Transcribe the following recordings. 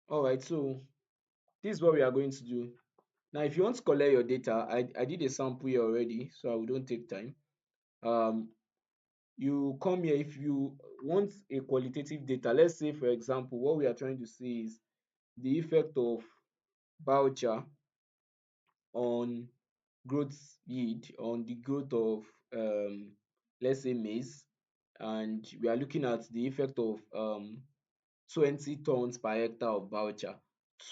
All right, so this is what we are going to do. Now, if you want to collect your data, I did a sample here already, so I will don't take time. Um, you come here if you want a qualitative data. Let's say, for example, what we are trying to see is the effect of voucher on growth yield, on the growth of let's say maize, and we are looking at the effect of 20 tons per hectare of voucher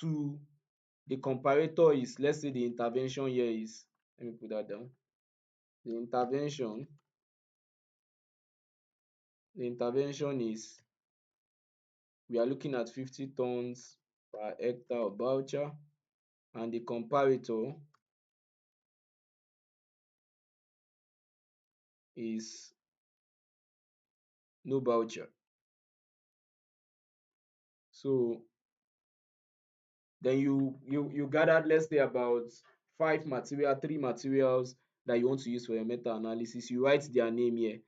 to the comparator is, let's say the intervention here is, let me put that down. The intervention is, we are looking at 50 tons per hectare of voucher, and the comparator is no voucher. So then you gathered, let's say, about three materials that you want to use for your meta analysis. You write their name here.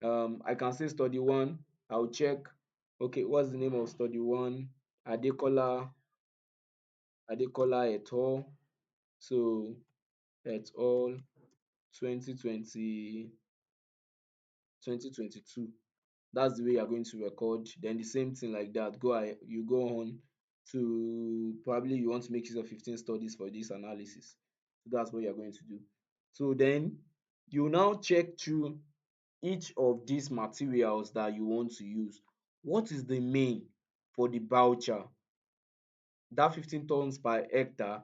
I can say study one. I'll check. Okay, what's the name of study one? Adekola Adekola et al. So et al. 2020 2022. That's the way you're going to record. Then the same thing like that. You go on to, probably you want to make use of 15 studies for this analysis. So that's what you're going to do. So then you now check through each of these materials that you want to use. What is the mean for the voucher? That 15 tons per hectare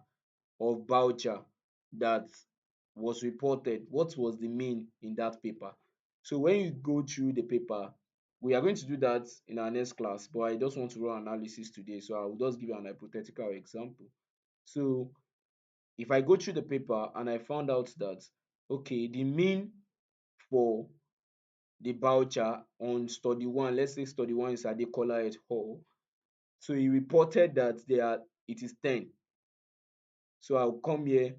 of voucher that was reported, what was the mean in that paper? So when you go through the paper, we are going to do that in our next class, but I just want to run analysis today, so I will just give you an hypothetical example. So if I go through the paper and I found out that, okay, the mean for the voucher on study one, let's say study one is Adekola et al. So he reported that it is 10. So I'll come here.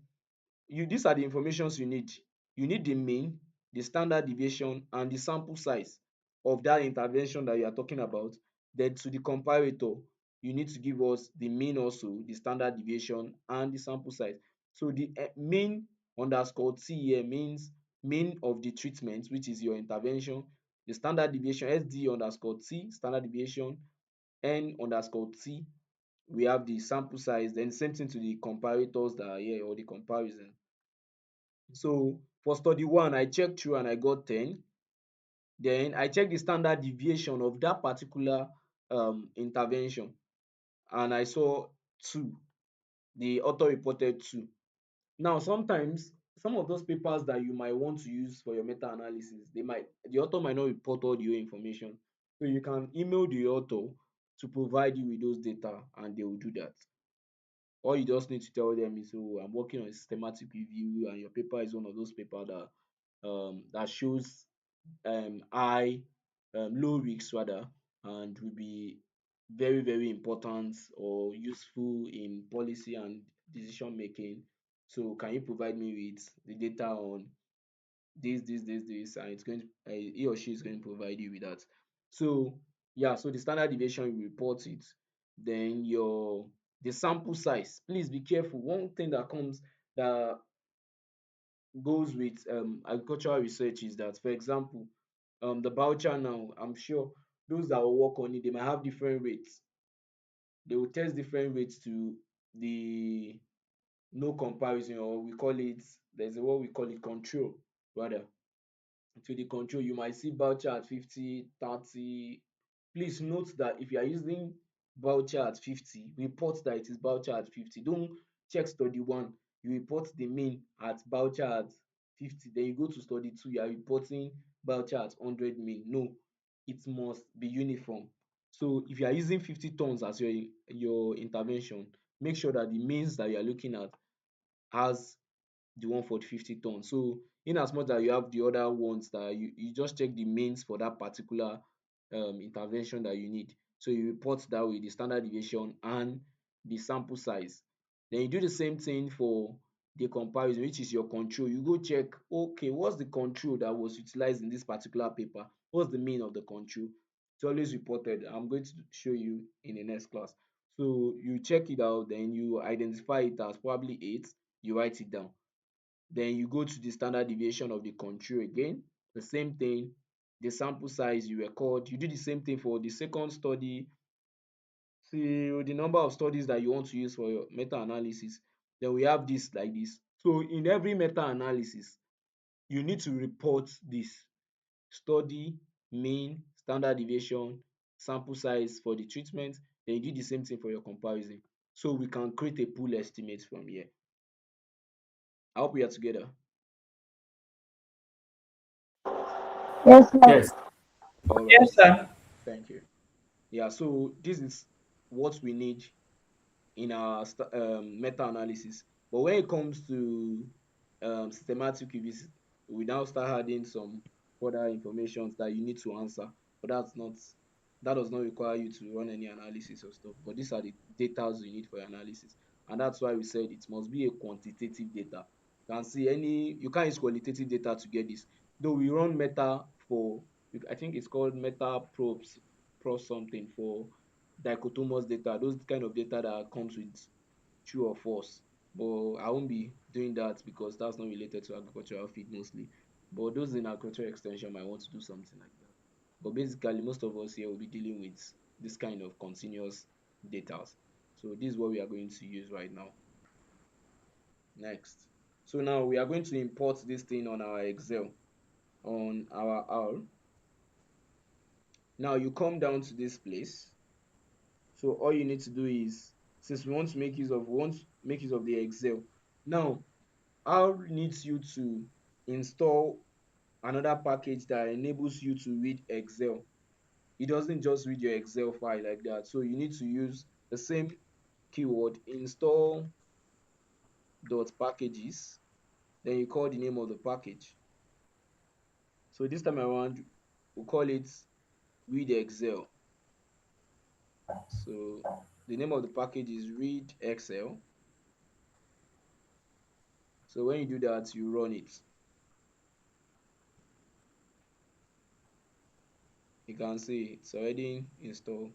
These are the informations you need. You need the mean, the standard deviation, and the sample size of that intervention that you are talking about. Then to the comparator, you need to give us the mean also, the standard deviation, and the sample size. So the mean underscore T here means mean of the treatment, which is your intervention. The standard deviation, SD underscore T, standard deviation, N underscore T, we have the sample size. Then same thing to the comparators that are here, or the comparison. So for study one, I checked through and I got 10. Then I checked the standard deviation of that particular intervention, and I saw 2. The author reported 2. Now sometimes some of those papers that you might want to use for your meta analysis, the author might not report all your information. So you can email the author to provide you with those data, and they will do that. All you just need to tell them is, oh, I'm working on a systematic review, and your paper is one of those paper that shows high low risk rather, and will be very very important or useful in policy and decision making. So can you provide me with the data on this, and it's going to, he or she is going to provide you with that. So yeah, so the standard deviation, you report it. Then the sample size, please be careful. One thing that goes with agricultural research is that, for example, the voucher now, I'm sure those that will work on it, they might have different rates. They will test different rates to the no comparison, or we call it, there's a what we call it control rather. To the control, you might see voucher at 50, 30. Please note that if you are using voucher at 50, report that it is voucher at 50. Don't check study one, you report the mean at voucher at 50, then you go to study two, you are reporting voucher at 100 mean. No, it must be uniform. So if you are using 50 tons as your intervention, make sure that the means that you are looking at has the one for the 50 tons. So in as much that you have the other ones, that you just check the means for that particular intervention that you need. So you report that with the standard deviation and the sample size. Then you do the same thing for the comparison, which is your control. You go check, okay, what's the control that was utilized in this particular paper? What's the mean of the control? It's always reported. I'm going to show you in the next class. So you check it out, then you identify it as probably 8, you write it down. Then you go to the standard deviation of the control again, the same thing, the sample size you record, you do the same thing for the second study till the number of studies that you want to use for your meta-analysis. Then we have this like this. So in every meta-analysis, you need to report this: study, mean, standard deviation, sample size for the treatment. Then you do the same thing for your comparison. So we can create a pool estimate from here. I hope we are together. Yes, sir. Yes. All right. Yes, sir. Thank you. Yeah, so this is what we need in our meta-analysis. But when it comes to systematic reviews, we now start adding some further information that you need to answer. But that does not require you to run any analysis or stuff. But these are the data you need for your analysis, and that's why we said it must be a quantitative data. You can see any you can't use qualitative data to get this. Though we run meta for, I think it's called meta probes, pro something for dichotomous data, those kind of data that comes with true or false. But I won't be doing that because that's not related to agricultural feed mostly. But those in agricultural extension might want to do something like that. But basically, most of us here will be dealing with this kind of continuous data. So this is what we are going to use right now. Next. So now we are going to import this thing on our Excel, on our R. Now you come down to this place. So all you need to do is, since we want to make use of the Excel. Now R needs you to install another package that enables you to read Excel. It doesn't just read your Excel file like that. So you need to use the same keyword, install dot packages, then you call the name of the package. So this time around, we'll call it read Excel. So the name of the package is read Excel. So when you do that, you run it. You can see it's already installed.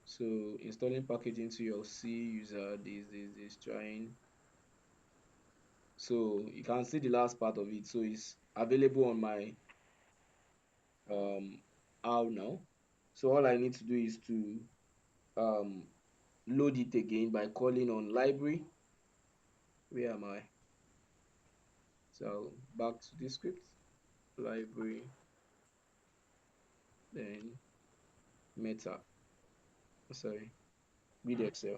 So installing package into your C user, this trying. So you can see the last part of it. So it's available on my R now. So all I need to do is to um load it again by calling on library. Where am I? So back to the script, library, then meta. Sorry, read Excel.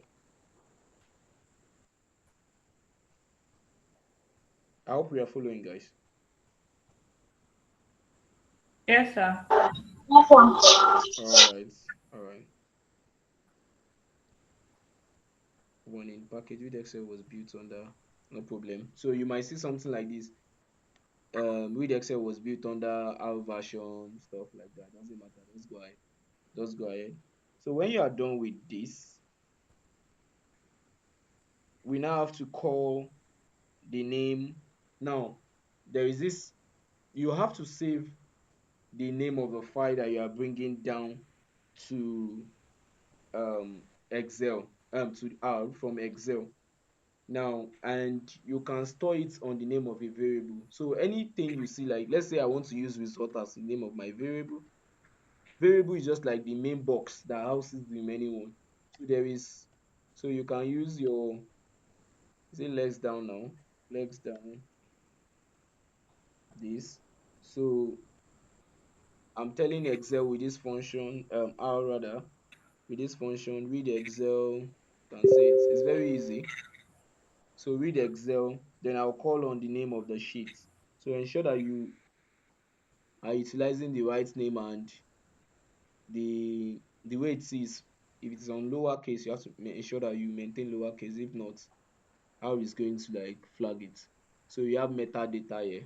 I hope we are following, guys. Yes, sir. Yes, sir. All right, all right. One in package with Excel was built under, no problem. So you might see something like this. With Excel was built under our version, stuff like that. Doesn't matter. Just go ahead. Just go ahead. So when you are done with this, we now have to call the name. Now there is this. You have to save the name of the file that you are bringing down to Excel, to R from Excel. Now, and you can store it on the name of a variable. So anything you see, like let's say I want to use result as the name of my variable. Variable is just like the main box that houses the remaining one. So there is, so you can use your, is it legs down now? Legs down this. So I'm telling Excel with this function, R rather, with this function, read Excel. You can say it's very easy. So read Excel, then I'll call on the name of the sheet. So ensure that you are utilizing the right name, and the way it is, if it's on lowercase, you have to ensure that you maintain lowercase. If not, how is going to like flag it. So you have metadata here.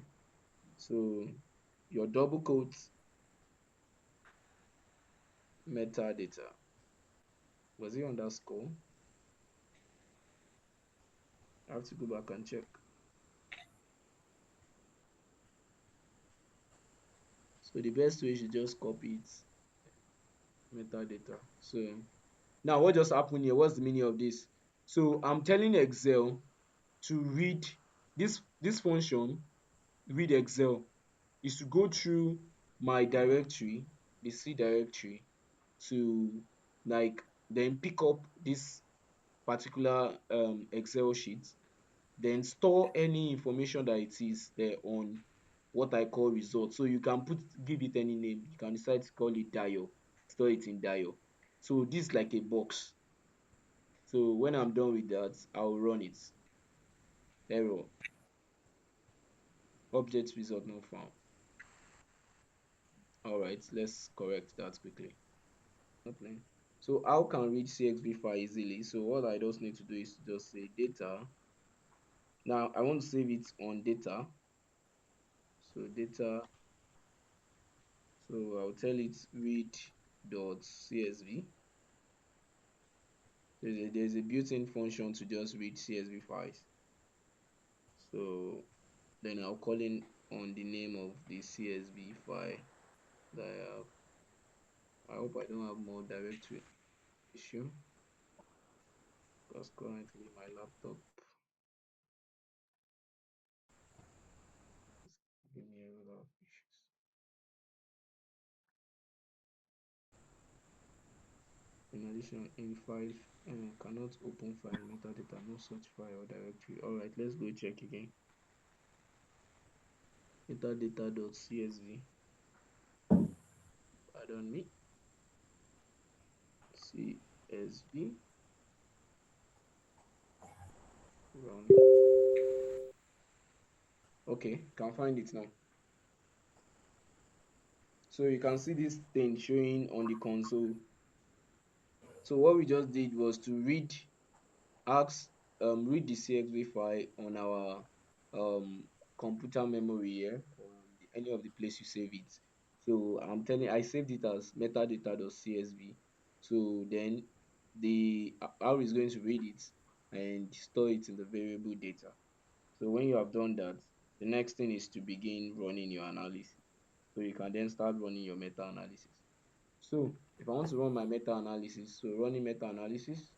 So your double quotes, metadata. Was it underscore? I have to go back and check. So the best way is you just copy it, metadata. So Now, what just happened here? What's the meaning of this? So I'm telling Excel to read this function, read Excel, is to go through my directory, the C directory, to like then pick up this particular Excel sheet, then store any information that it is there on what I call result. So you can give it any name. You can decide to call it dial, store it in dial. So this is like a box. So when I'm done with that, I'll run it. Error, object result not found. All right, let's correct that quickly. Not playing. So how can read CXV file easily? So what I just need to do is just say data. Now I want to save it on data. So data. So I'll tell it read.csv. There's a built-in function to just read CSV files. So then I'll call in on the name of the CSV file that I have. I hope I don't have more directory issue because currently my laptop is giving me a lot of issues. In addition, in file cannot open file metadata, no such file or directory. All right, let's go check again. Metadata.csv. Pardon me. CSV run. Okay, can find it now. So you can see this thing showing on the console. So what we just did was to ask read the CXV file on our computer memory here, or any of the place you save it. So I saved it as metadata.csv. So then the R is going to read it and store it in the variable data. So when you have done that, the next thing is to begin running your analysis. So you can then start running your meta-analysis. So if I want to run my meta-analysis, so running meta-analysis,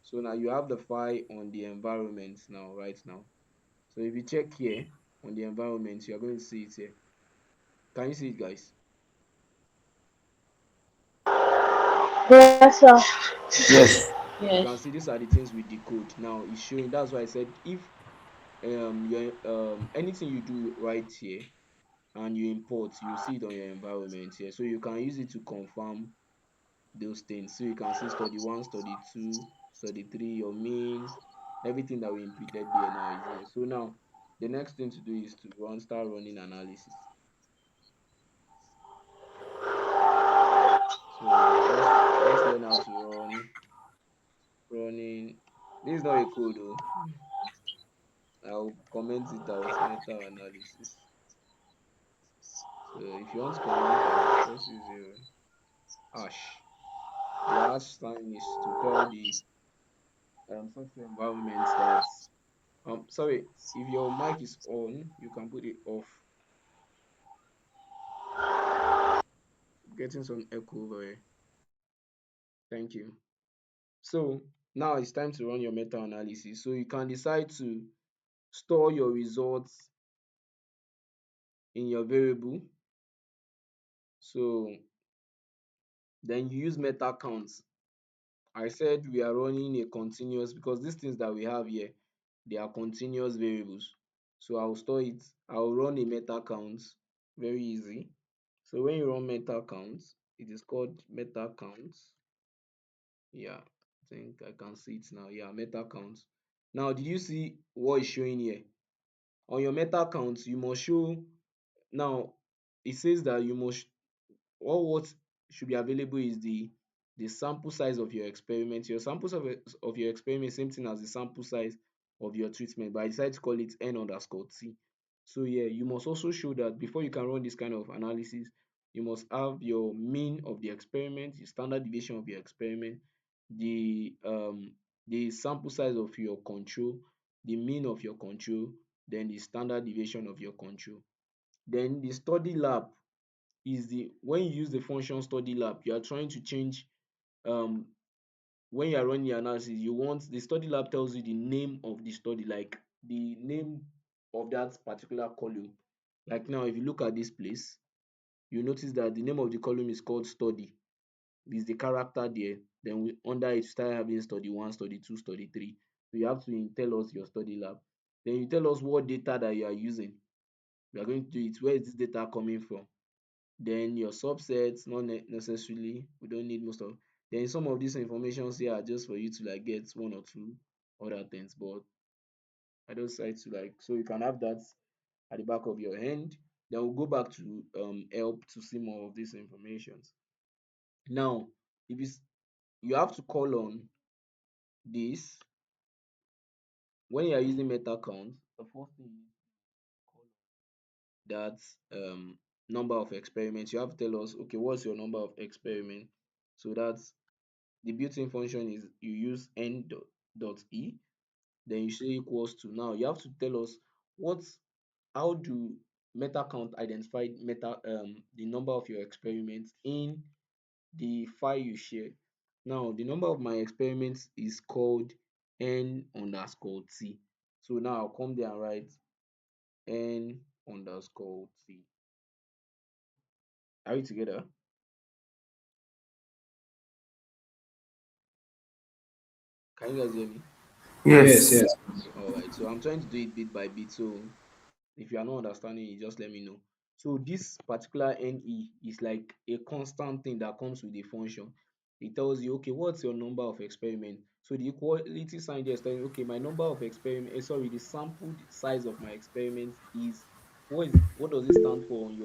so now you have the file on the environment now, right now. So if you check here on the environment, you are going to see it here. Can you see it, guys? Yes, sir. Yes. You can Yes. see these are the things with the code. Now it's showing. That's why I said if your anything you do right here and you import, you see it on your environment here. So you can use it to confirm those things. So you can see study one, study two, study three, your mean, everything that we inputted there now is here. So now the next thing to do is to start running analysis. So let's learn how to running. This is not a code though. I'll comment it out, meta analysis. So if you want to comment out, just use your hash. The hash sign is to tell the software environment that sorry, if your mic is on, you can put it off. Getting some echo over here. Thank you. So now it's time to run your meta analysis. So you can decide to store your results in your variable. So then you use meta counts. I said we are running a continuous because these things that we have here, they are continuous variables. So I'll store it. I'll run a meta count. Very easy. So when you run meta count, it is called meta count. Yeah, I think I can see it now. Yeah, meta count. Now, did you see what is showing here? On your meta count, you must show. Now it says that you must all what should be available is the sample size of your experiment. Your samples of your experiment, same thing as the sample size of your treatment, but I decided to call it n_t. So yeah, you must also show that before you can run this kind of analysis, you must have your mean of the experiment, the standard deviation of your experiment, the sample size of your control, the mean of your control, then the standard deviation of your control. Then the study lab is the when you use the function study lab, you are trying to change um when you are running the analysis, you want the study lab tells you the name of the study, like the name of that particular column. Like now, if you look at this place, you notice that the name of the column is called study. Is the character there. Then under it, you start having study one, study two, study three. So you have to tell us your study lab. Then you tell us what data that you are using. We are going to do it. Where is this data coming from? Then your subsets, not necessarily. We don't need most of. Then some of these informations here are just for you to like get one or two other things. But I just decide to like so you can have that at the back of your hand. Then we'll go back to help to see more of these informations. Now, if it's you have to call on this when you are using meta count. The first thing you call that number of experiments. You have to tell us, okay, what's your number of experiments? So that's the built-in function is you use dot e, then you say equals to. Now you have to tell us what's how do meta count identify the number of your experiments in the file you share. Now the number of my experiments is called n underscore t. So now I'll come there and write n underscore t. Are we together? Can you guys hear me? Yes, Yes. yes. All right. So I'm trying to do it bit by bit. So if you are not understanding it, just let me know. So this particular NE is like a constant thing that comes with the function. It tells you, okay, what's your number of experiment? So the equality sign there is telling you, okay, my number of experiment, sorry, the sampled size of my experiment is what does it stand for on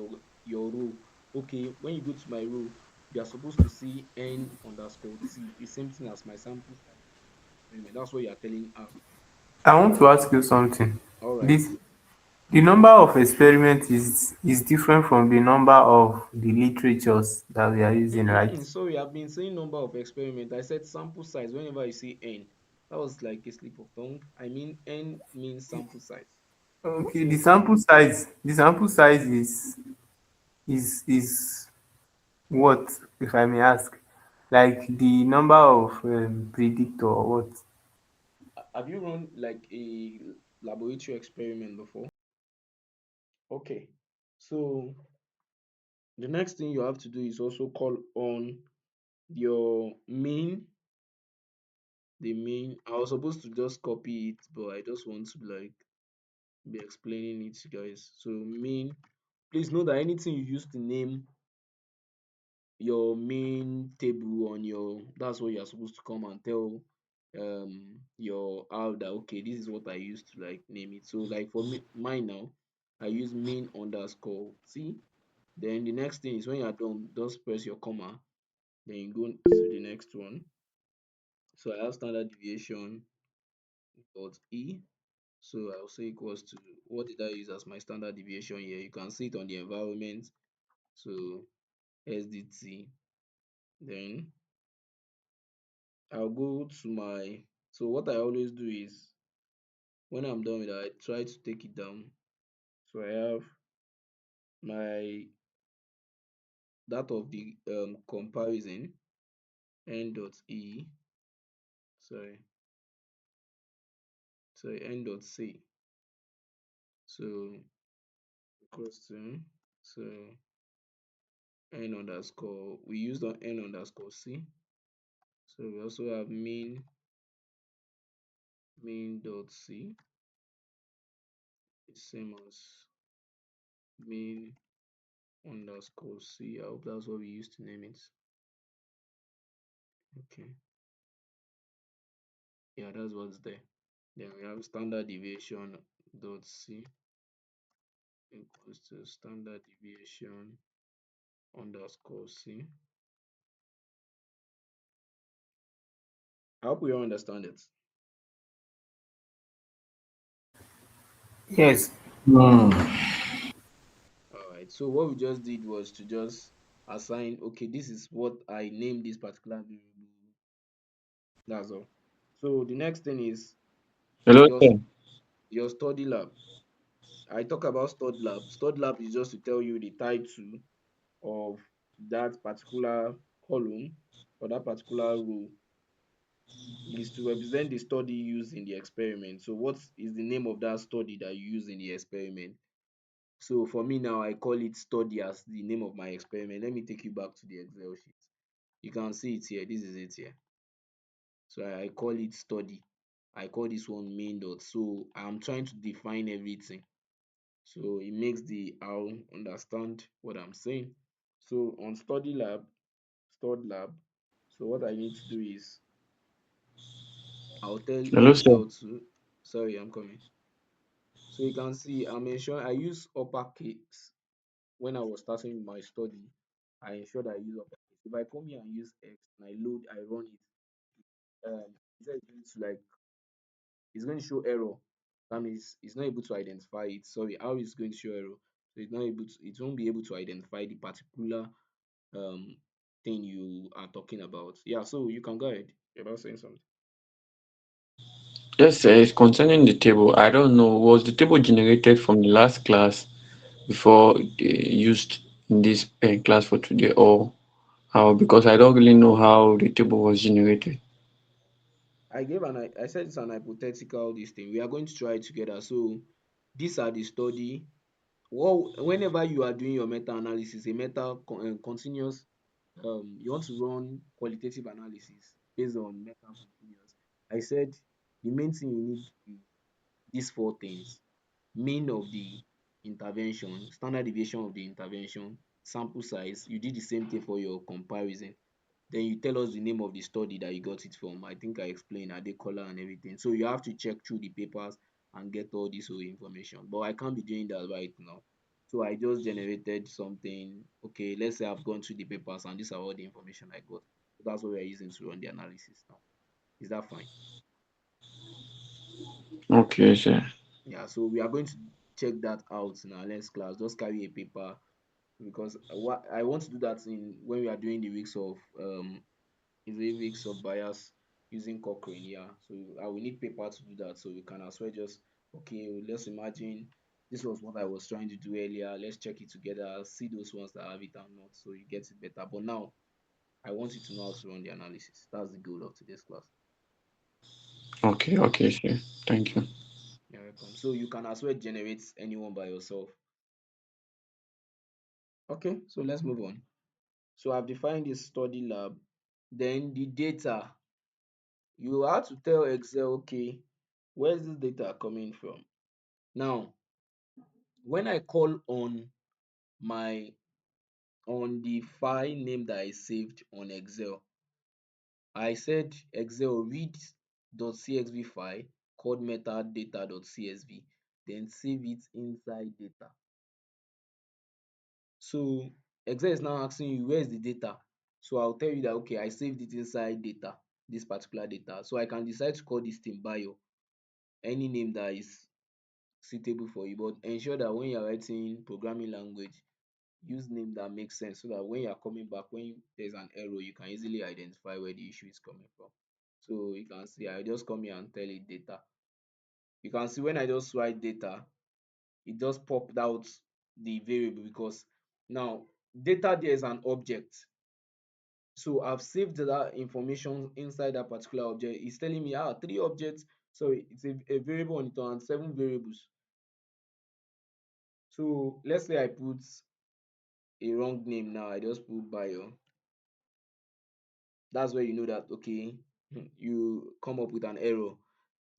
your row? Okay, when you go to my row, you are supposed to see n underscore t, the same thing as my sample size experiment. That's what you are telling us. I want to ask you something. All right. This the number of experiments is different from the number of the literatures that we are using, right? Sorry, I've been saying number of experiment. I said sample size whenever you say n. That was like a slip of tongue. I mean n means sample size. Okay, So the sample size is what, if I may ask, like the number of predictor or what? have you run like a laboratory experiment before? Okay. So the next thing you have to do is also call on your main the main. I was supposed to just copy it, but I just want to like be explaining it to you guys. So main, please know that anything you use to name your main table on your that's what you're supposed to come and tell your how that okay this is what I used to like name it. So like for me mine now I use main underscore t. Then the next thing is when you're done just press your comma, then you go to the next one. So I have standard deviation dot e. So I'll say equals to what did I use as my standard deviation here. You can see it on the environment. So sdt. Then I'll go to my so what I always do is when I'm done with that, I try to take it down. So I have my that of the comparison n dot e sorry n dot c. So equals to so n underscore we used on n underscore c. So we also have main dot c is same as main underscore c. I hope that's what we used to name it. Okay. Yeah, that's what's there. Then we have standard deviation dot c equals to standard deviation underscore c. I hope we all understand it. Yes. All right. So what we just did was to just assign. Okay, this is what I named this particular variable. That's all. So the next thing is Hello, your sir. your study lab. I talk about study lab. Study lab is just to tell you the title of that particular column or that particular row is to represent the study used in the experiment. So what is the name of that study that you use in the experiment? So for me now, I call it study as the name of my experiment. Let me take you back to the Excel sheet. You can see it here. This is it here. So I call it study. I call this one main dot. So I'm trying to define everything. So it makes the owl understand what I'm saying. So on study lab, stud lab. So what I need to do is I'll tell Hello, sir. Excel to, sorry, I'm coming. So you can see I'm ensuring I use uppercase when I was starting with my study. I ensured I use uppercase. If I come here and use X and I load, I run it, it's going to like it's going to show error. That means it's not able to identify it. Sorry, how is going to show error? So it's not able to, it won't be able to identify the particular um thing you are talking about. Yeah, so you can go ahead. You're about saying something. Yes, sir. It's concerning the table. I don't know. Was the table generated from the last class before used in this class for today, or how? Because I don't really know how the table was generated. I said it's an hypothetical this thing. We are going to try it together. So these are the study. Well, whenever you are doing your meta analysis, a continuous, you want to run qualitative analysis based on meta continuous. I said the main thing you need is these four things: mean of the intervention, standard deviation of the intervention, sample size. You did the same thing for your comparison. Then you tell us the name of the study that you got it from. I think I explained Adekola and everything. So you have to check through the papers and get all this whole information. But I can't be doing that right now. So I just generated something. Okay, let's say I've gone through the papers and these are all the information I got. So that's what we're using to run the analysis now. Is that fine? Okay, sir. Yeah, so we are going to check that out in our next class. Just carry a paper because what I want to do that in when we are doing the weeks of is a weeks of bias using Cochrane. Yeah, so I will need paper to do that. So we can as well just okay, let's imagine this was what I was trying to do earlier. Let's check it together, see those ones that have it and not, so you get it better. But now I want you to know how to run the analysis. That's the goal of today's class. Okay, okay, sir. Thank you. You're welcome. So you can as well generate anyone by yourself. Okay, so let's move on. So I've defined the study lab. Then the data. You have to tell Excel, okay, where's this data coming from? Now, when I call my on the file name that I saved on Excel, I said Excel read.csv file called metadata.csv, then save it inside data. So Excel is now asking you where is the data. So I'll tell you that okay, I saved it inside data, this particular data. So I can decide to call this thing bio, any name that is suitable for you, but ensure that when you're writing programming language, use name that makes sense so that when you're coming back, when there's an error, you can easily identify where the issue is coming from. So you can see I just come here and tell it data. You can see when I just write data, it just popped out the variable because now data there is an object. So I've saved that information inside that particular object. It's telling me three objects. Sorry, it's a variable on its own and seven variables. So let's say I put a wrong name now. I just put bio. That's where you know that okay, you come up with an error.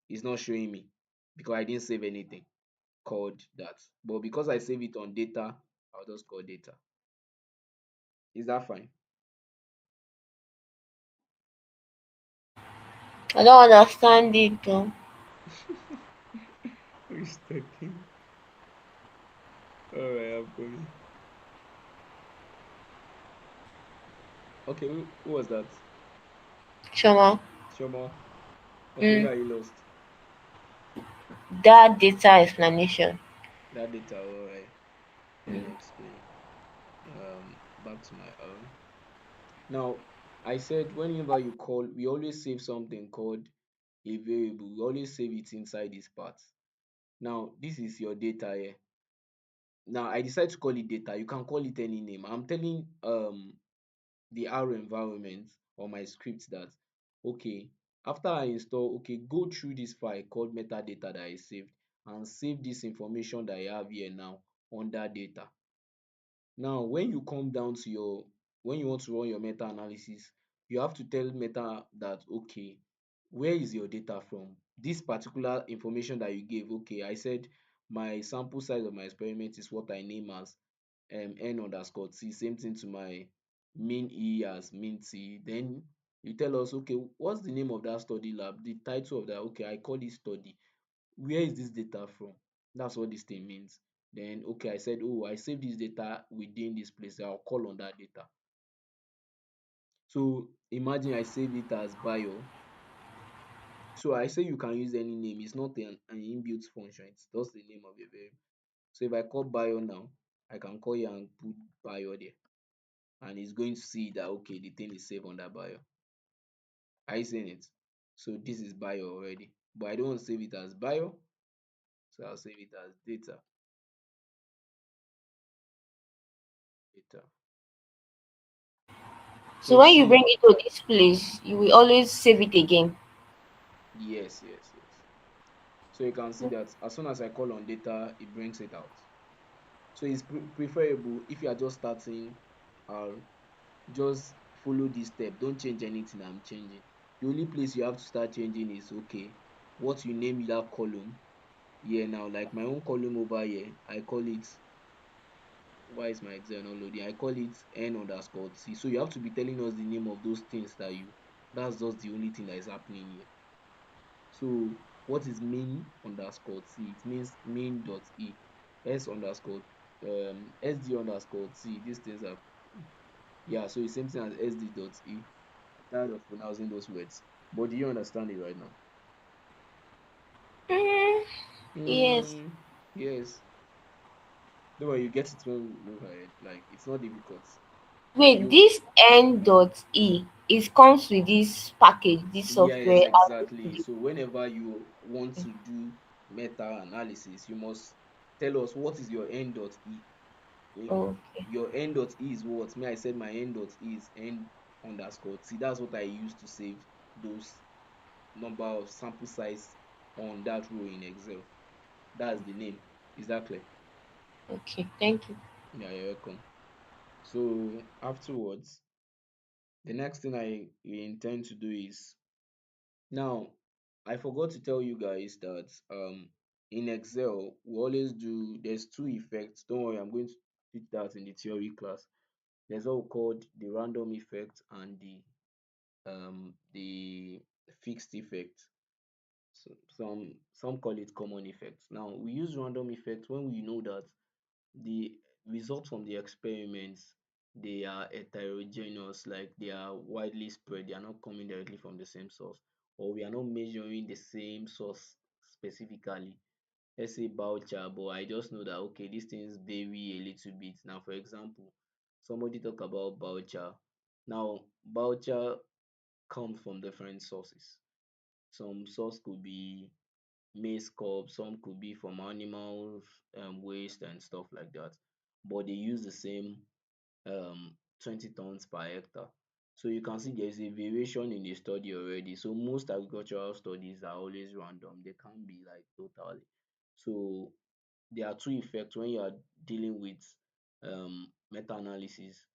It's not showing me because I didn't save anything called that. But because I save it on data, I'll just call data. Is that fine? I don't understand it though. Who is talking? Alright, I'm coming. Okay, who was that? Shoma. Shoma. Okay, Mm, where are you lost? that data explanation. That data, alright. Let me explain. Back to my own. Now, I said whenever you call, we always save something called a variable. We always save it inside this part. Now, this is your data here. Now I decide to call it data. You can call it any name. I'm telling the R environment or my script that okay, after I install, okay, go through this file called metadata that I saved and save this information that I have here now under data. Now when you come down to your, when you want to run your meta analysis, you have to tell meta that okay, where is your data from? This particular information that you gave, okay, I said my sample size of my experiment is what I name as n underscore t, same thing to my mean e as mean t. Then you tell us okay, what's the name of that study lab, the title of that, okay, I call it study. Where is this data from? That's what this thing means. Then okay, I said, oh, I save this data within this place, I'll call on that data. So imagine I saved it as bio. So I say you can use any name, it's not an inbuilt function, it's just the name of a variable. So if I call bio now, I can call here and put bio there, and it's going to see that okay, the thing is saved under bio. Are you seeing it? So this is bio already, but I don't want to save it as bio, so I'll save it as data. So So when you see, bring it to this place, you will always save it again. yes. So you can see that as soon as I call on data, it brings it out. So it's preferable if you are just starting R, just follow this step, don't change anything I'm changing. The only place you have to start changing is okay, what you name that column here now, like my own column over here, I call it, why is my Excel not loading, I call it n underscore t. So you have to be telling us the name of those things that you, that's just the only thing that is happening here. So what is mean underscore t? It means mean dot e. S underscore sd underscore t. These things are, yeah, so it's same thing as sd dot e. I'm tired of pronouncing those words. But do you understand it right now? Mm, yes. Yes. Don't worry, you get it when we move ahead. Like it's not difficult. Wait, You, this n.e it comes with this package, this yes, software as a exactly. studio. So whenever you want to do meta analysis, you must tell us what is your n dot e. Okay. Your n dot e is what? Me, I said my n dot e is n underscore t. That's what I use to save those number of sample size on that row in Excel. That's the name. Is that clear? Okay. Thank you. Yeah, you're welcome. So afterwards, the next thing I intend to do is, now I forgot to tell you guys that in Excel we always do, there's two effects. Don't worry, I'm going to teach that in the theory class. There's what we called the random effect and the fixed effect. So some call it common effect. Now we use random effect when we know that the results from the experiments, they are heterogeneous, like they are widely spread, they are not coming directly from the same source, or we are not measuring the same source specifically. Let's say voucher, but I just know that okay, these things vary a little bit. Now for example, somebody talk about voucher. Now voucher comes from different sources. Some source could be maize cob, some could be from animals waste and stuff like that, but they use the same 20 tons per hectare. So you can see there is a variation in the study already. So most agricultural studies are always random, they can't be like totally. So there are two effects when you are dealing with meta-analysis.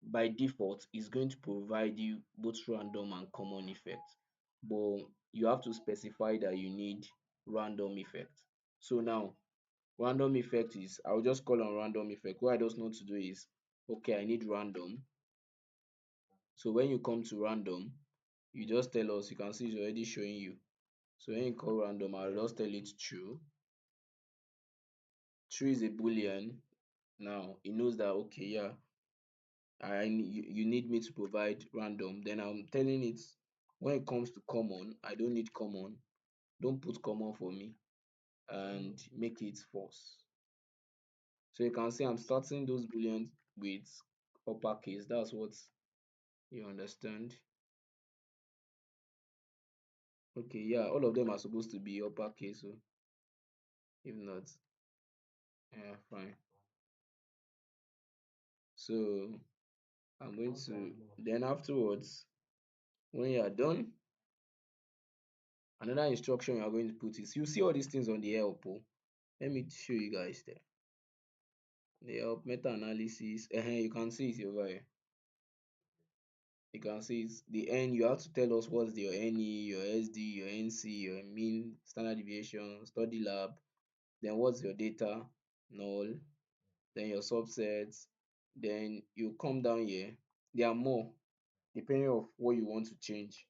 By default, it's going to provide you both random and common effects, but you have to specify that you need random effect. So now random effect is, I'll just call on random effect. What I just know to do is okay, I need random. So when you come to random, you just tell us, you can see it's already showing you. So when you call random, I'll just tell it true. True is a boolean. Now it knows that okay, yeah, you need me to provide random. Then I'm telling it when it comes to common, I don't need common. Don't put common for me and make it false. So you can see I'm starting those booleans with uppercase. That's what you understand. Okay, yeah, all of them are supposed to be uppercase. So if not, Yeah, fine. So I'm going to then afterwards, when you are done, another instruction you are going to put is you see all these things on the help. Oh. Let me show you guys there. The help meta-analysis. You can see it over here. You can see it's the N. You have to tell us what's your NE, your SD, your NC, your mean standard deviation, study lab. Then what's your data, null. Then your subsets. Then you come down here. There are more depending of what you want to change.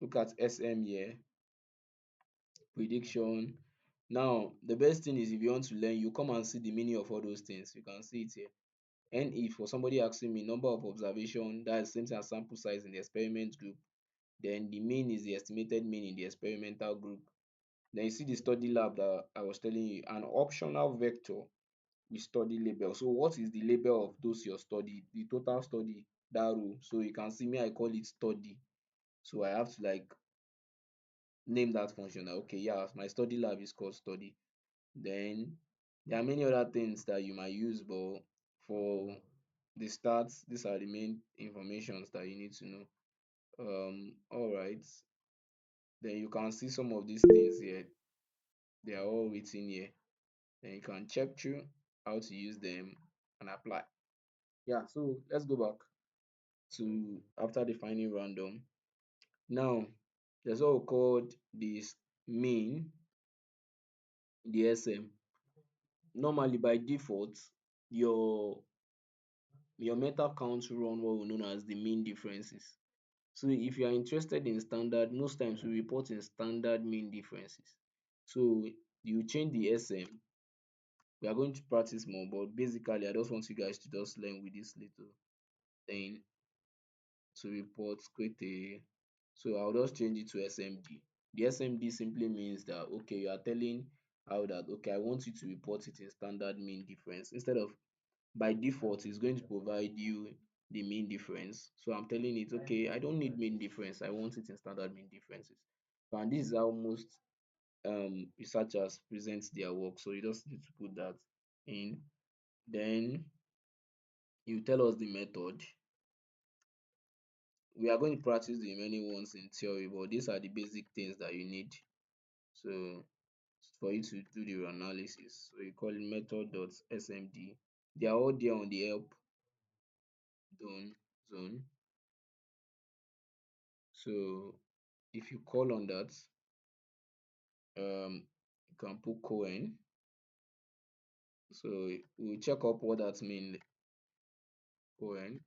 Look at SM here, prediction. Now, the best thing is if you want to learn, you come and see the meaning of all those things. You can see it here. NE for somebody asking me number of observation, that is same thing as sample size in the experiment group. Then the mean is the estimated mean in the experimental group. Then you see the study lab that I was telling you, an optional vector with study label. So what is the label of those your study? The total study, that row. So you can see me, I call it study. So I have to like name that function. Okay, yeah, my study lab is called study. Then there are many other things that you might use, but for the stats, these are the main informations that you need to know. All right. Then you can see some of these things here. They are all written here. Then you can check through how to use them and apply. Yeah, so let's go back to after defining random. Now, there's what we called this mean, the SM. Normally by default, your your meta count run what we know as the mean differences. So if you are interested in standard, most times we report in standard mean differences. So you change the SM. We are going to practice more, but basically I just want you guys to just learn with this little thing to report, create a, so I'll just change it to SMD. The SMD simply means that okay, you are telling how that okay, I want you to report it in standard mean difference instead of by default it's going to provide you the mean difference. So I'm telling it okay, I don't need mean difference, I want it in standard mean differences. And this is how most researchers present their work. So you just need to put that in. Then you tell us the method. We are going to practice the remaining ones in theory, but these are the basic things that you need. So for you to do the analysis, so you call it method.smd. They are all there on the help done zone. So if you call on that, you can put Cohen. So we'll check up what that means. Cohen.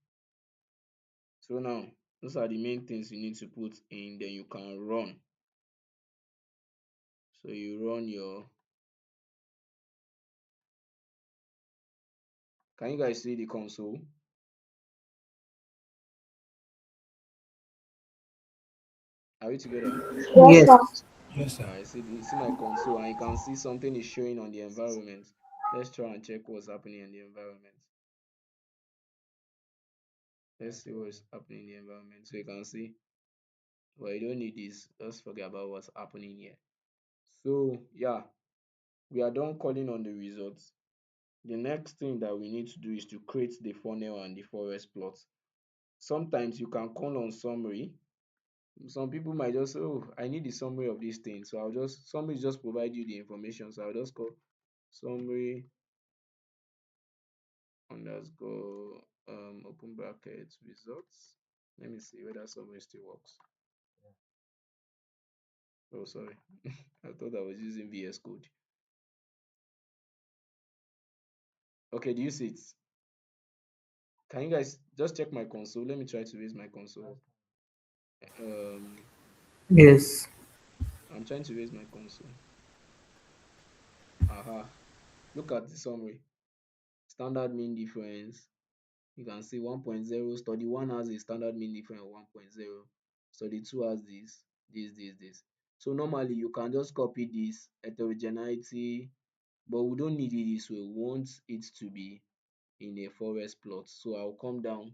So now those are the main things you need to put in. Then you can run. So you run your. Can you guys see the console? Are we together? Yes, sir. Yes. Yes, sir. I see see my console and you can see something is showing on the environment. Let's try and check what's happening in the environment. Let's see what's happening in the environment. So you can see, well, you don't need this. Just forget about what's happening here. So yeah, we are done calling on the results. The next thing that we need to do is to create the funnel and the forest plot. Sometimes you can call on summary. Some people might just say, oh, I need the summary of this thing. So I'll just summary just provide you the information. So I'll just call summary underscore open bracket results. Let me see whether summary still works. Oh, sorry. I thought I was using VS Code. Okay, do you see it? Can you guys just check my console? Let me try to raise my console. Um, Yes. I'm trying to raise my console. Aha. Look at the summary. Standard mean difference. You can see 1.0. Study 1 has a standard mean difference of 1.0. Study 2 has this. So normally you can just copy this heterogeneity, but we don't need it this way. We want it to be in a forest plot. So I'll come down.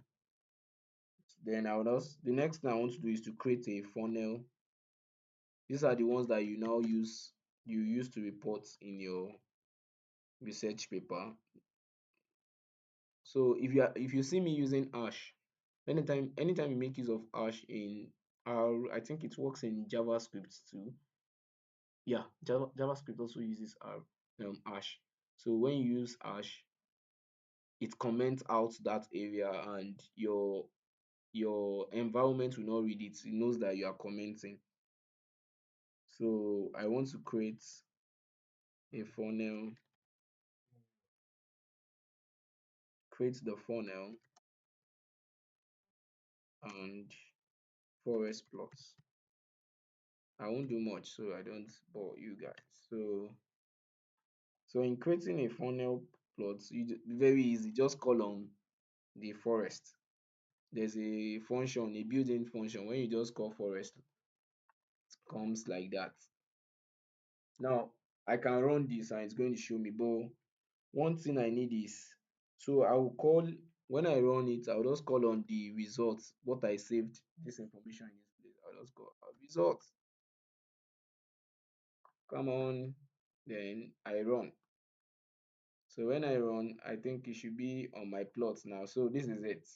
Then I'll just the next thing I want to do is to create a funnel. These are the ones that you now use to report in your research paper. So if you see me using hash, anytime you make use of hash in R, I think it works in JavaScript too. Yeah, JavaScript also uses R, hash. So when you use hash, it comments out that area, and your environment will not read it. It knows that you are commenting. So I want to create a funnel, create the funnel and forest plots. I won't do much so I don't bore you guys. So in creating a funnel plot, very easy. Just call on the forest. There's a function, a built-in function. When you just call forest, it comes like that. Now I can run this and it's going to show me, but one thing I need is, so I will call, when I run it, I'll just call on the results, what I saved this information in this place. I'll just go results, come on, then I run. So when I run, I think it should be on my plot now. So this is it.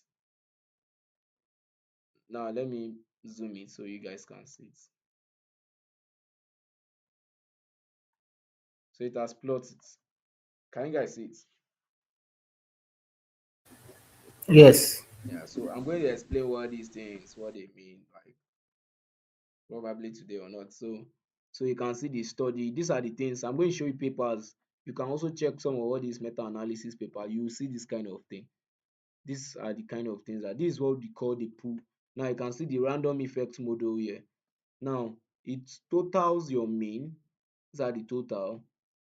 Now let me zoom it so you guys can see it. So it has plotted. Can you guys see it? Yes. Yeah, so I'm going to explain what these things, what they mean, like probably today or not. So you can see the study. These are the things. I'm going to show you papers. You can also check some of all these meta-analysis paper. You will see this kind of thing. These are the kind of things that this is what we call the pool. Now you can see the random effect model here. Now it totals your mean. These are the total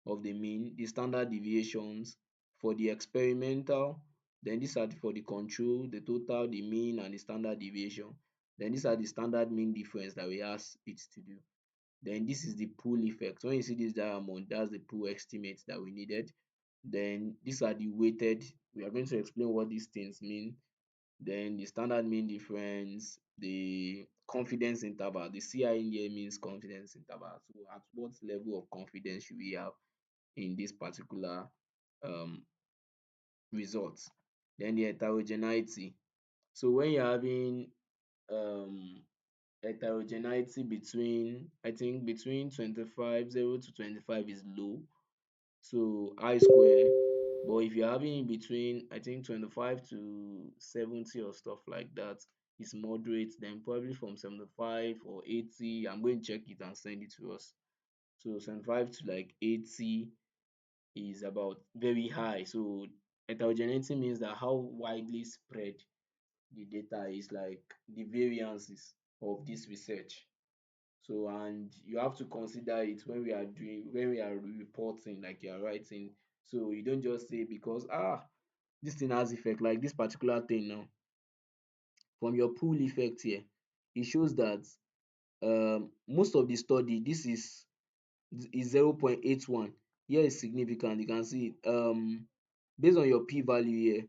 of the mean, the standard deviations for the experimental. Then these are for the control, the total, the mean, and the standard deviation. Then these are the standard mean difference that we ask it to do. Then this is the pool effect. When you see this diamond, that's the pool estimate that we needed. Then these are the weighted. We are going to explain what these things mean. Then the standard mean difference, the confidence interval. The CI in here means confidence interval. So at what level of confidence should we have in this particular um result? Then the heterogeneity. So when you're having um heterogeneity between, I think between 25, 0 to 25 is low, so I square. But if you're having in between, I think 25 to 70 or stuff like that, is moderate. Then probably from 75 or 80, I'm going to check it and send it to us. So 75 to like 80 is about very high. So heterogeneity means that how widely spread the data is, like the variances of this research. So and you have to consider it when we are reporting, like you are writing. So you don't just say because this thing has effect, like this particular thing now, from your pool effect here, it shows that most of the study, this is 0.81. Here is significant. You can see based on your p-value here,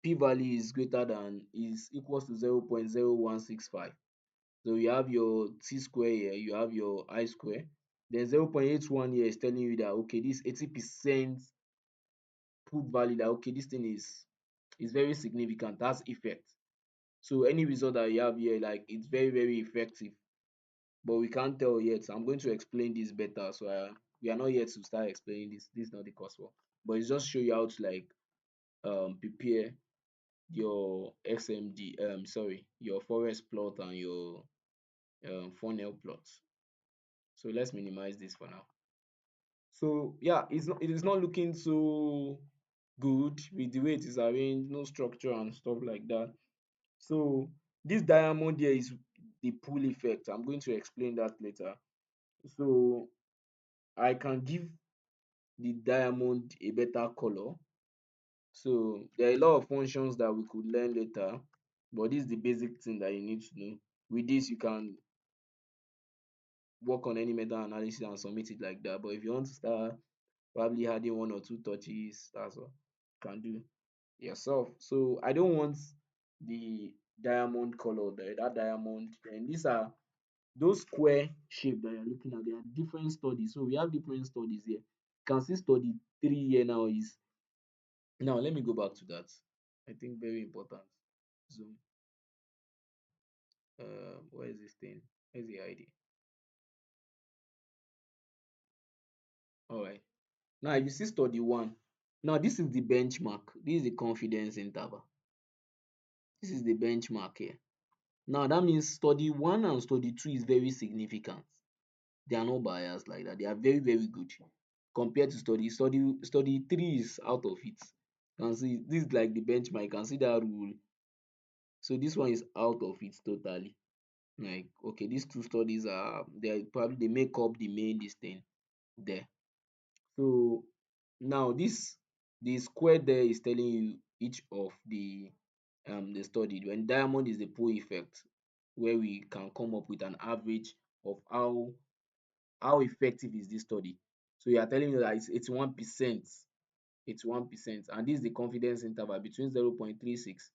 p-value is greater than, is equals to 0.0165. So you have your t square here, you have your I square. Then 0.81 here is telling you that okay, this 80% put value, that okay, this thing is very significant, that's effect. So any result that you have here, like it's very, very effective. But we can't tell yet. I'm going to explain this better. So we are not yet to start explaining this. This is not the coursework. But it's just show you how to like prepare your XMD, sorry, your forest plot and your funnel plots. So let's minimize this for now. So yeah, it is not looking so good with the way it is arranged, no structure and stuff like that. So this diamond here is the pool effect. I'm going to explain that later. So I can give the diamond a better color. So there are a lot of functions that we could learn later, but this is the basic thing that you need to know. With this, you can work on any meta-analysis and submit it like that. But if you want to start probably adding one or two touches, that's all you can do yourself. So I don't want the diamond color there, that diamond. And these are those square shape that you're looking at. They are different studies. So we have different studies here. can see study 3 here now is now let me go back to that. I think very important. Zoom. Where is this thing? Where's the ID? All right. Now if you see study one, now this is the benchmark. This is the confidence interval. This is the benchmark here. Now that means study one and study two is very significant. They are not biased like that. They are very, very good compared to study three is out of it. You can see this is like the benchmark. You can see that rule. So this one is out of it totally. Like okay, these two studies are they make up the main this thing there. So now this the square there is telling you each of the study. When diamond is the pull effect, where we can come up with an average of how effective is this study. So you are telling me that it's 81%, 81%, and this is the confidence interval between 0.36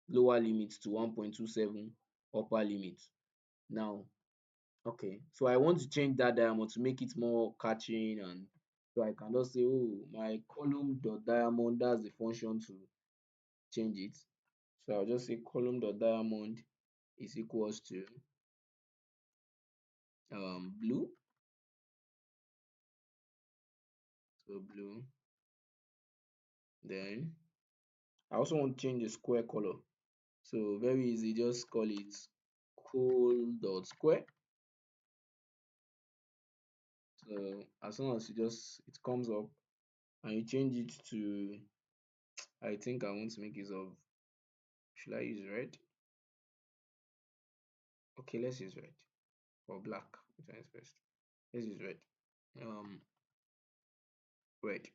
lower limit to 1.27 upper limit. Now, okay, so I want to change that diamond to make it more catching, and so I can just say, oh, my column dot diamond, that's the function to change it. So I'll just say column dot diamond is equals to blue. So blue. Then I also want to change the square color. So very easy, just call it cool dot square. So as soon as it comes up and you change it to, I think I want to make use of, should I use red? Okay, let's use red or black. Which one is best? Let's use red. Um, red.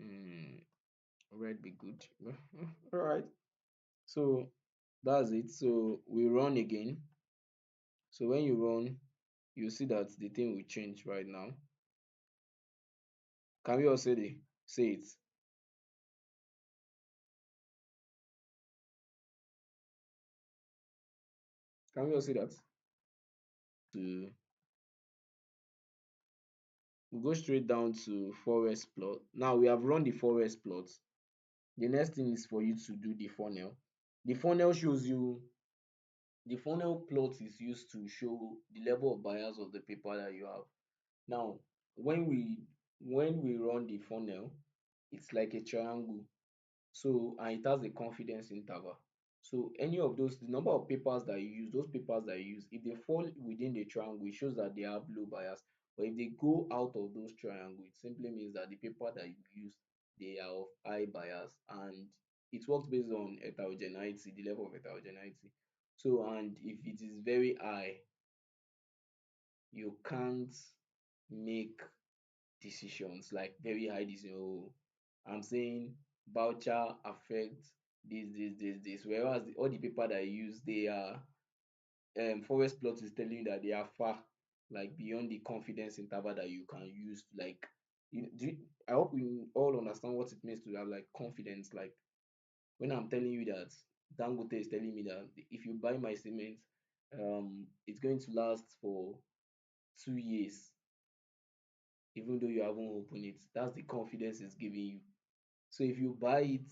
Mm, red be good. All right. So that's it. So we run again. So when you run, you see that the thing will change right now. Can we all say it? Can we all see that? To we go straight down to forest plot. Now we have run the forest plot. The next thing is for you to do the funnel. The funnel shows you the funnel plot is used to show the level of bias of the paper that you have. Now, when we run the funnel, it's like a triangle. So and it has a confidence interval. So any of those, the number of papers that you use, those papers that you use, if they fall within the triangle, it shows that they have low bias. But if they go out of those triangle, it simply means that the paper that you use, they are of high bias, and it works based on heterogeneity, the level of heterogeneity. So and if it is very high, you can't make decisions like very high decision. Oh, I'm saying voucher affect this. Whereas all the paper that I use, they are forest plot is telling you that they are far, like beyond the confidence interval that you can use. Like, I hope we all understand what it means to have like confidence. Like when I'm telling you that Dangote is telling me that if you buy my cement, it's going to last for 2 years, even though you haven't opened it. That's the confidence it's giving you. So if you buy it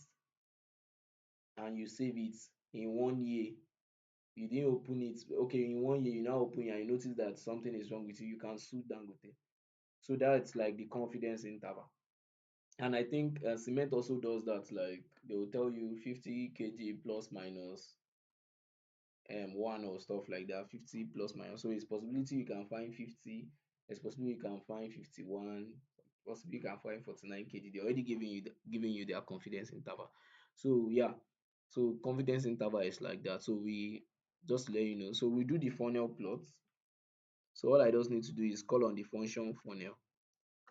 and you save it in 1 year, you didn't open it. Okay, in 1 year you now open it and you notice that something is wrong with you can sue Dangote. So that's like the confidence interval. And I think cement also does that. Like they will tell you 50 kg plus minus one or stuff like that, 50 plus minus. So it's possibility you can find 50, it's possible you can find 51, possibly you can find 49 kg. They're already giving you their confidence interval. So yeah, so confidence interval is like that. So we just let you know. So we do the funnel plot. So all I just need to do is call on the function funnel,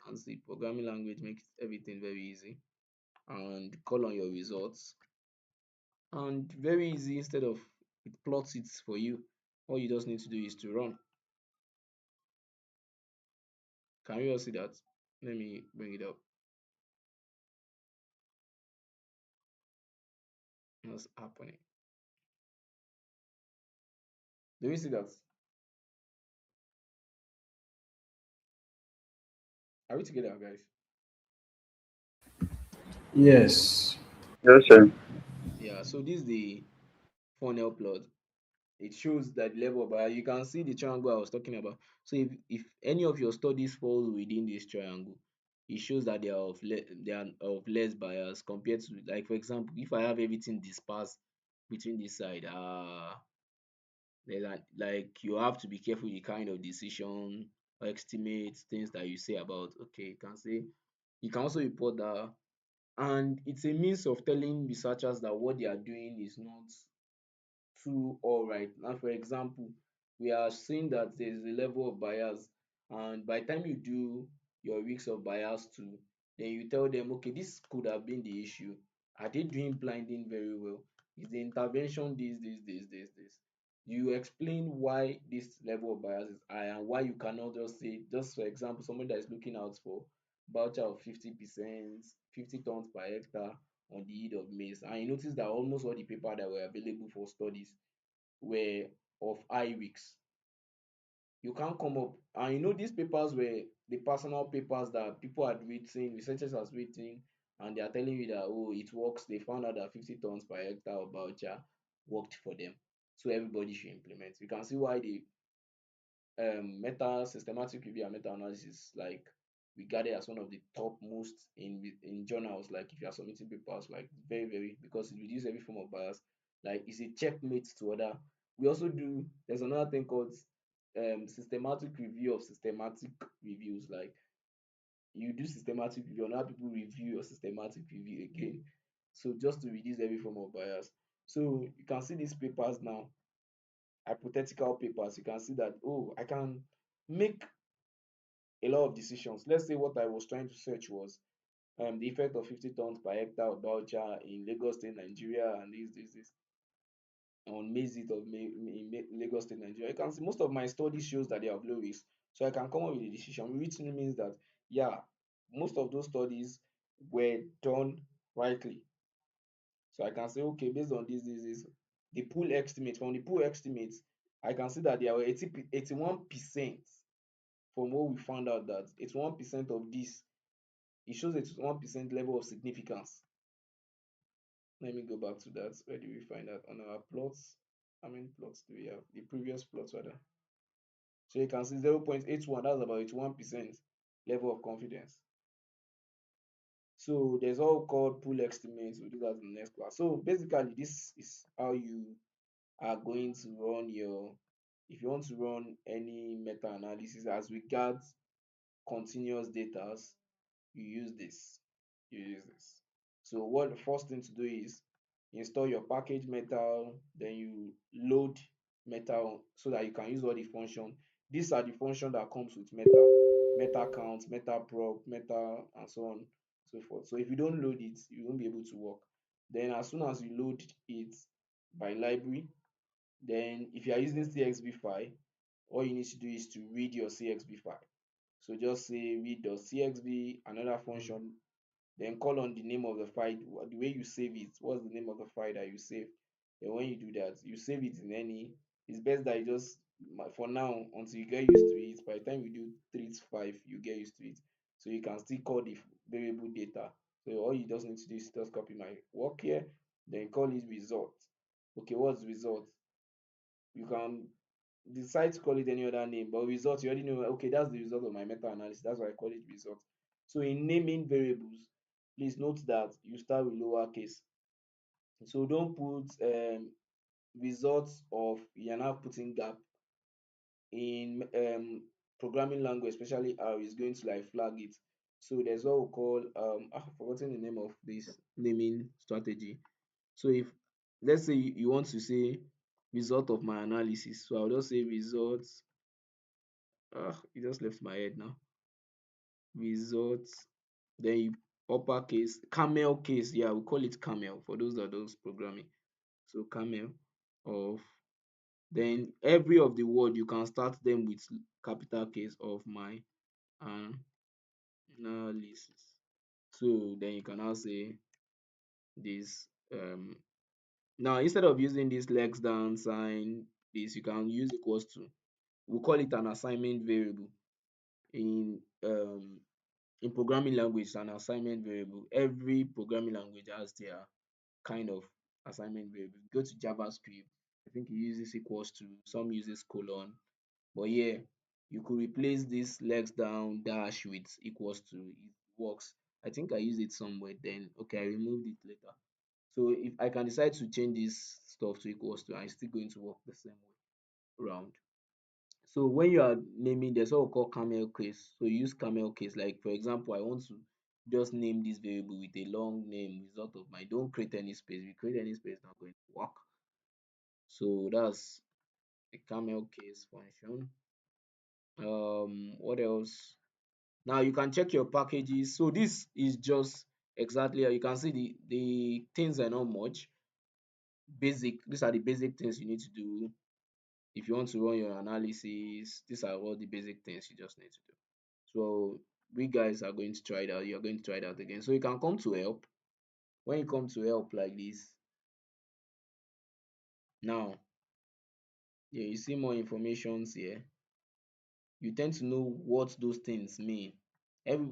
and the programming language makes everything very easy, and call on your results, and very easy. Instead of it plots it for you, all you just need to do is to run. Can you all see that? Let me bring it up. What's happening? Do you see that? Are we together, guys? Yes. Yes, sir. Yeah, so this is the funnel plot. It shows that the level of bias. You can see the triangle I was talking about. So if any of your studies falls within this triangle, it shows that they are of less bias compared to, like, for example, if I have everything dispersed between this side, like, you have to be careful the kind of decision or estimate things that you say about. Okay, you can also report that, and it's a means of telling researchers that what they are doing is not too alright. Now, for example, we are seeing that there is a level of bias, and by the time you do your weeks of bias too, then you tell them, okay, this could have been the issue. Are they doing blinding very well? Is the intervention this? You explain why this level of bias is high and why you cannot just say, just for example, someone that is looking out for voucher of 50%, 50 tons per hectare on the yield of maize, and you notice that almost all the paper that were available for studies were of high risks. You can't come up, and these papers were the personal papers that people had written, researchers has written, and they are telling you that, oh, it works. They found out that 50 tons per hectare of voucher worked for them, so everybody should implement. You can see why the meta systematic review and meta analysis, like, regarded as one of the top most in journals. Like, if you are submitting papers, like, very very, because it reduces every form of bias. Like, it's a checkmate to other. We also do, there's another thing called systematic review of systematic reviews. Like, you do systematic review and other people review your systematic review again, so just to reduce every form of bias. So you can see these papers now, hypothetical papers. You can see that, oh, I can make a lot of decisions. Let's say what I was trying to search was the effect of 50 tons per hectare of voucher in Lagos State, Nigeria, and this on maize yield of in Lagos State, Nigeria. You can see most of my study shows that they are of low risk, so I can come up with a decision, which means that, yeah, most of those studies were done rightly. So I can say, okay, based on this, the pool estimate. From the pool estimates, I can see that there were 81%. From what we found out, that 81% of this, it shows 81% level of significance. Let me go back to that. Where do we find that on our plots? How many plots do we have? The previous plots rather. So you can see 0.81, that's about 81% level of confidence. So there's all called pool estimates. We'll do that in the next class. So basically, this is how you are going to run your, if you want to run any meta-analysis as regards continuous data, you use this. So what the first thing to do is install your package metal, then you load metal so that you can use all the function. These are the function that comes with meta count, meta prop, meta, and so on, so forth. So if you don't load it, you won't be able to work. Then as soon as you load it by library, then if you are using CXV file, all you need to do is to read your CXV file. So just say read.cxv, another function, then call on the name of the file, the way you save it, what's the name of the file that you save. Then when you do that, you save it in any, it's best that you just, for now, until you get used to it, by the time you do 3 to 5, you get used to it. So you can still call the variable data. So all you just need to do is just copy my work here, then call it result. Okay, what's result? You can decide to call it any other name, but result, you already know, okay, that's the result of my meta-analysis. That's why I call it result. So in naming variables, please note that you start with lowercase. So don't put results of, you're now putting gap in programming language, especially R, is going to like flag it. So there's what we call I've forgotten the name of this naming strategy. So if, let's say you want to say result of my analysis, so I'll just say results. It just left my head now. Results, then you uppercase, camel case, yeah, we call it camel for those that does programming. So camel of, then every of the word you can start them with capital case of my analysis. So then you can now say this, now instead of using this legs down sign, this you can use equals to, we call it an assignment variable in in programming language is an assignment variable. Every programming language has their kind of assignment variable. Go to JavaScript, I think it uses equals to, some uses colon. But yeah, you could replace this legs down dash with equals to. It works. I think I used it somewhere then. Okay, I removed it later. So if I can decide to change this stuff to equals to, and it's still going to work the same way around. So when you are naming, there's what we call camel case. So you use camel case. Like for example, I want to just name this variable with a long name result of my, don't create any space. If you create any space, it's not going to work. So that's a camel case function. What else? Now you can check your packages. So this is just exactly how you can see the things are not much. Basic, these are the basic things you need to do if you want to run your analysis. These are all the basic things you just need to do. So we guys are going to try it out. You're going to try it out again. So you can come to help. When you come to help like this, now, yeah, you see more informations here. You tend to know what those things mean. Every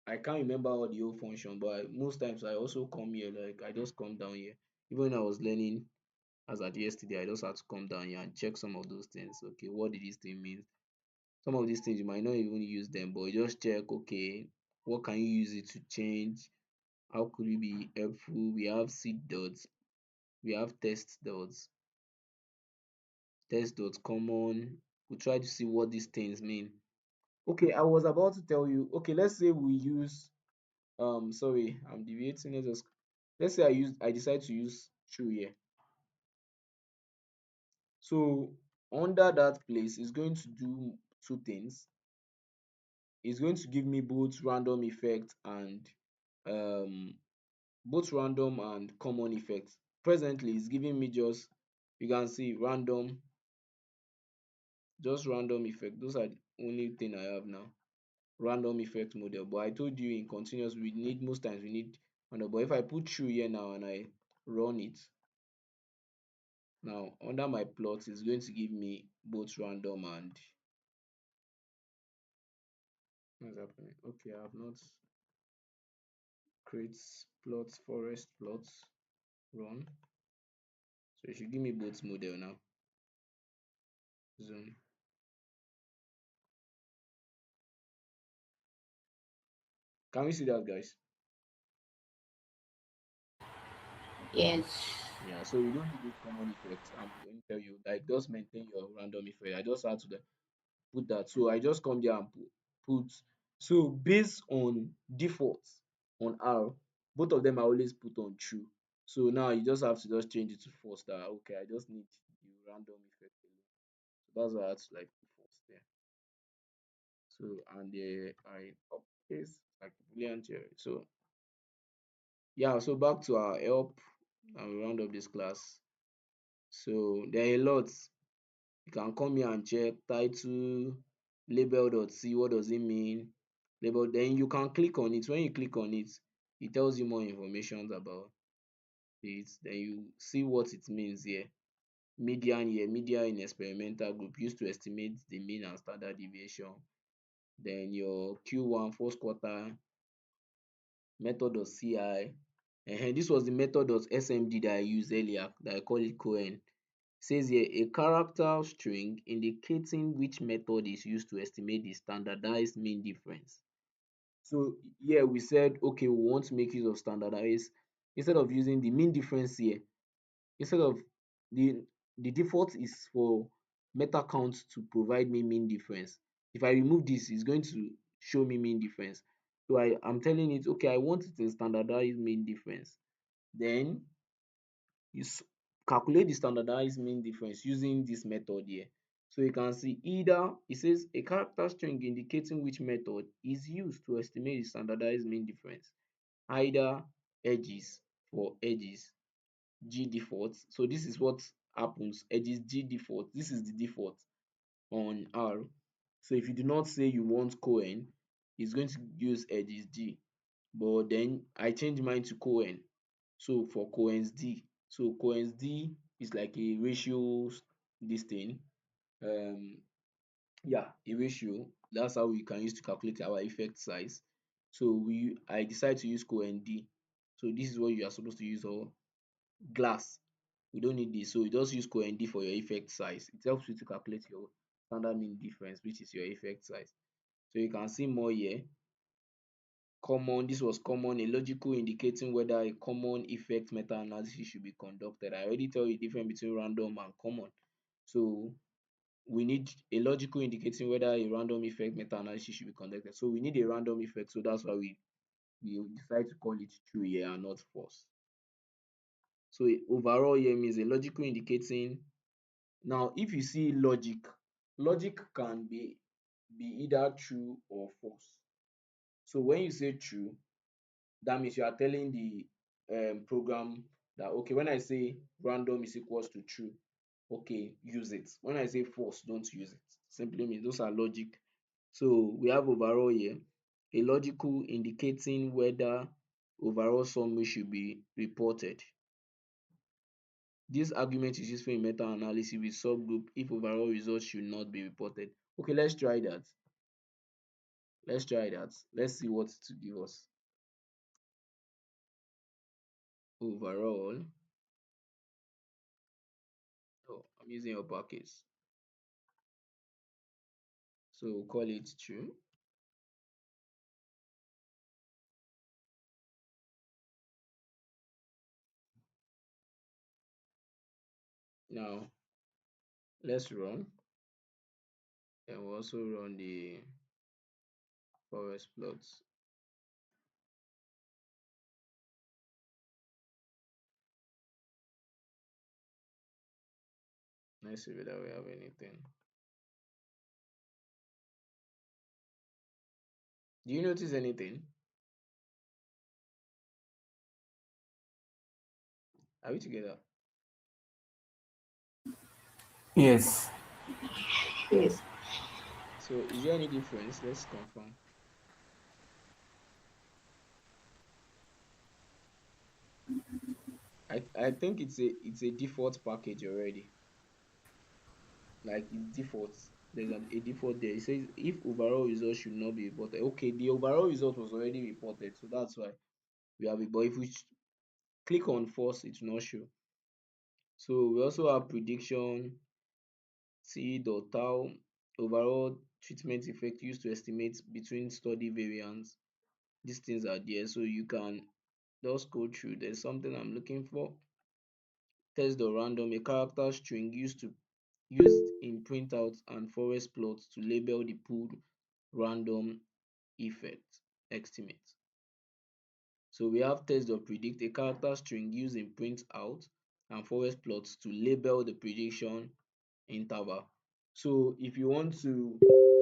I can't remember all the whole function, but most times I also come here, like I just come down here. Even when I was learning as at yesterday, I just had to come down here and check some of those things. Okay, what did this thing mean? Some of these things you might not even use them, but you just check, okay, what can you use it to change? How could it be helpful? We have seed dots, we have test dots common. We try to see what these things mean. Okay, I was about to tell you, okay, let's say we use sorry, I'm deviating. Let's say I decide to use true here. So under that place is going to do two things. It's going to give me both random effect and um both random and common effects. Presently it's giving me just, you can see random, just random effect. Those are the only thing I have now. Random effect model. But I told you in continuous we need, most times we need random. But if I put true here now and I run it, now under my plot it's going to give me both random and, what's happening? Okay, I have not create plots, forest plots, run. So it should give me both model now. Zoom. Can we see that, guys? Yes. Yeah, so you don't need those common effects. I'm going to tell you, like, just maintain your random effect. I just had to put that. So I just come there and put, so based on defaults on R, both of them are always put on true. So now you just have to just change it to false. That okay, I just need the random effect alone. So that's why I had to like put false there. So and I uppercase like brilliant here. So yeah, so back to our help and we round up this class. So there are a lot. You can come here and check title, label.c, what does it mean? Label, then you can click on it. When you click on it, it tells you more information about it. Then you see what it means here. Median here, median in experimental group used to estimate the mean and standard deviation. Then your Q1 first quarter method.ci. This was the method.smd that I used earlier, that I call it Cohen. Says here a character string indicating which method is used to estimate the standardized mean difference. So here we said, okay, we want to make use of standardized. Instead of using the mean difference here, instead of the default is for meta count to provide me mean difference. If I remove this, it's going to show me mean difference. So I'm telling it, okay, I want it in standardized mean difference. Then you calculate the standardized mean difference using this method here. So you can see either it says a character string indicating which method is used to estimate the standardized mean difference. Either edges for edges, G default. So this is what happens. Edges G default. This is the default on R. So if you do not say you want Cohen, it's going to use edges G. But then I change mine to Cohen. So for Cohen's D. So Cohen's D is like a ratio this thing. Yeah, a ratio. That's how we can use to calculate our effect size. So I decide to use coend D. So this is what you are supposed to use, or glass. We don't need this. So you just use coend D for your effect size. It helps you to calculate your standard mean difference, which is your effect size. So you can see more here. Common, this was common, a logical indicating whether a common effect meta-analysis should be conducted. I already tell you the difference between random and common. So we need a logical indicating whether a random effect meta-analysis should be conducted. So we need a random effect, so that's why we decide to call it true here and not false. So overall here means a logical indicating. Now if you see logic can be either true or false. So when you say true, that means you are telling the program that, okay, when I say random is equals to true, okay, use it. When I say false, don't use it. Simply means those are logic. So we have overall here, a logical indicating whether overall summary should be reported. This argument is useful in meta-analysis with subgroup if overall results should not be reported. Okay, let's try that. Let's try that. Let's see what to give us. Overall, oh, I'm using uppercase. So we'll call it true. Now let's run, and we'll also run the forest plots. Let's see whether we have anything. Do you notice anything? Are we together? Yes. Yes. So is there any difference? Let's confirm. I think it's a default package already. Like it's default. There's a default there. It says if overall result should not be reported. Okay, the overall result was already reported, so that's why we have it. But if we click on false, it will not show. So we also have prediction T.tau overall treatment effect used to estimate between study variance. These things are there, so you can just go through. There's something I'm looking for. Test the random, a character string used in printouts and forest plots to label the pooled random effect estimate. So we have test.predict, a character string used in printout and forest plots to label the prediction interval. So if you want to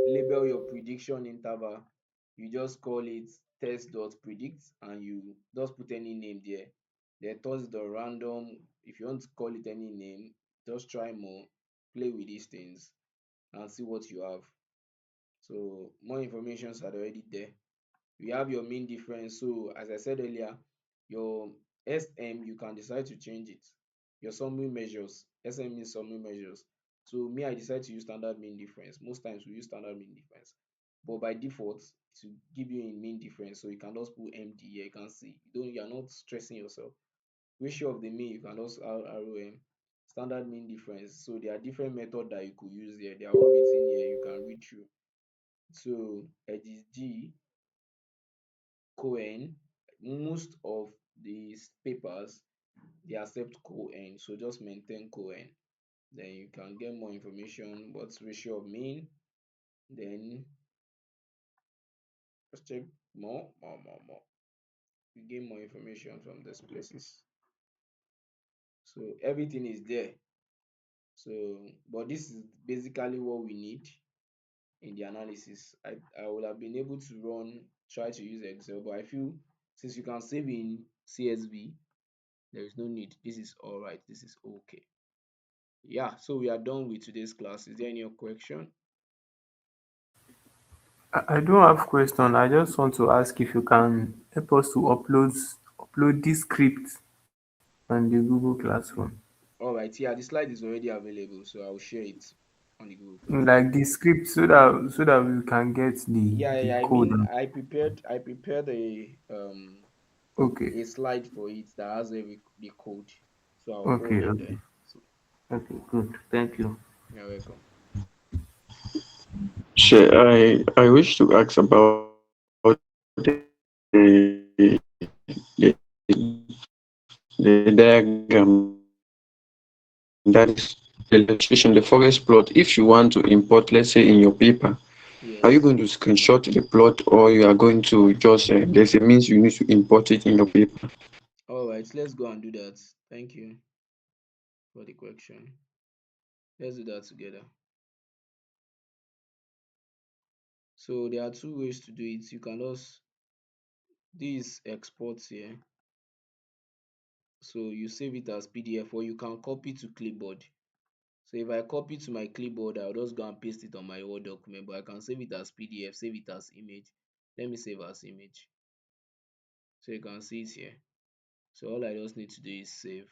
label your prediction interval, you just call it test.predict and you just put any name there. Then toss the random. If you want to call it any name, just try more, play with these things and see what you have. So more information are already there. You have your mean difference. So as I said earlier, your SM, you can decide to change it. Your summary measures, SM means summary measures. So me, I decide to use standard mean difference. Most times we use standard mean difference, but by default to give you a mean difference, so you can just put MD here. You can see you're not stressing yourself. Ratio of the mean, you can just ROM. Standard mean difference. So there are different methods that you could use here. They are all written here. You can read through. So it is G Cohen. Most of these papers they accept Cohen, so just maintain Cohen. Then you can get more information. What's ratio of mean? Then just check more. You gain more information from these places. So everything is there. So, but this is basically what we need in the analysis. I would have been able to try to use Excel, but I feel since you can save in CSV, there is no need. This is all right. This is okay. Yeah, so we are done with today's class. Is there any question? I don't have question. I just want to ask if you can help us to upload this script on the Google Classroom. All right, yeah, the slide is already available, so I'll share it. on the Google form. Like the script so that we can get the Yeah. I code. mean, I prepared Okay. a slide for it that has the code, so I'll Okay. forward it there. Okay. So Okay. Good. Thank you. you're welcome. Sure, I wish to ask about the diagram, that is the illustration, the forest plot. If you want to import, let's say in your paper, are you going to Yes. screenshot the plot, or you are going to just there's a means you need to import it in your paper? All right, let's go and do that. Thank you for the question. Let's do that together. So there are two ways to do it. You can just this export here. So you save it as PDF or you can copy to clipboard. So if I copy to my clipboard, I'll just go and paste it on my Word document, but I can save it as PDF, save it as image. Let me save as image. So you can see it here. So all I just need to do is save.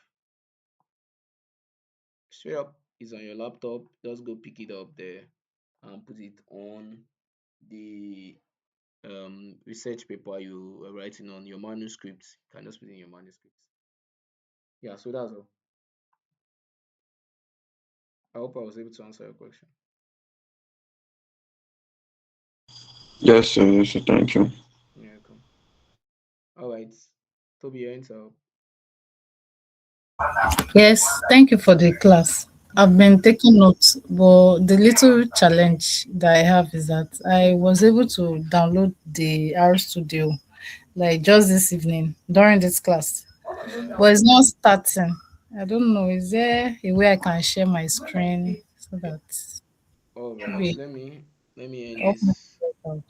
Straight up is on your laptop. Just go pick it up there and put it on the research paper you are writing on your manuscript. You can just put it in your manuscript. Yeah, so that's all. I hope I was able to answer your question. Yes, sir. Yes, sir. Thank you. You're welcome. All right. Toby, your answer. Yes, thank you for the class. I've been taking notes, but the little challenge that I have is that I was able to download the R Studio like just this evening during this class, All right. but it's not starting. I don't know. Is there a way I can share my screen so that All right. maybe Let me end help me this. figure it out?